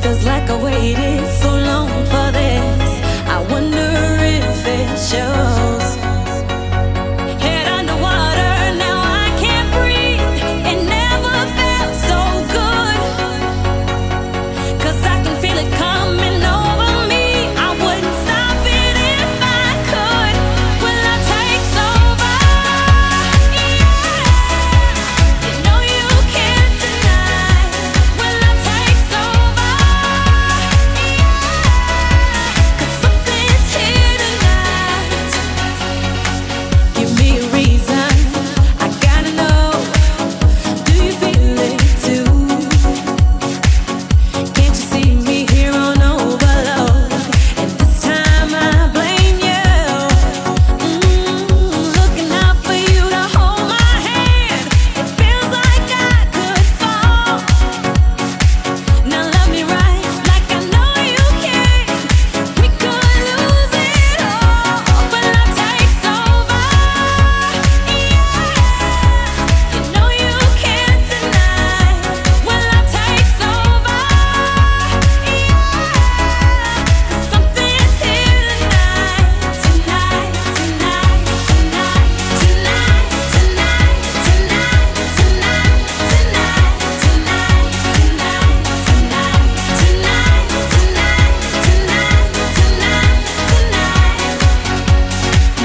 Feels like I waited so long for this. I wonder if it shows. Head underwater, now I can't breathe. It never felt so good, 'cause I can feel it coming over me. I wouldn't stop it if I could. Will love takes over? Yeah, you know you can't deny. Will love takes over? Yeah, 'cause something's here tonight. Give me a reason, I gotta know. Do you feel it too? Can't you see me here on overload? And this time I blame you. Looking out for you to hold my hand. It feels like I could fall. Now love me right, like I know you can. We could lose it all, but love takes over. Yeah, you know you can't deny. When love takes over, yeah, 'cause something's here tonight, tonight, tonight, tonight, tonight, tonight, tonight, tonight, tonight, tonight, tonight, tonight, tonight, tonight,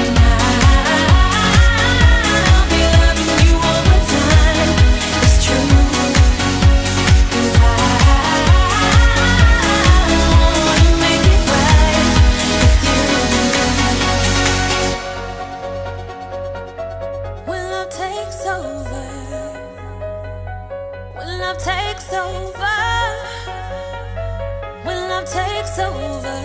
tonight, I'll be loving you all the time. It's true, 'cause I wanna make it right with you. When love takes over, when love takes over, when love takes over.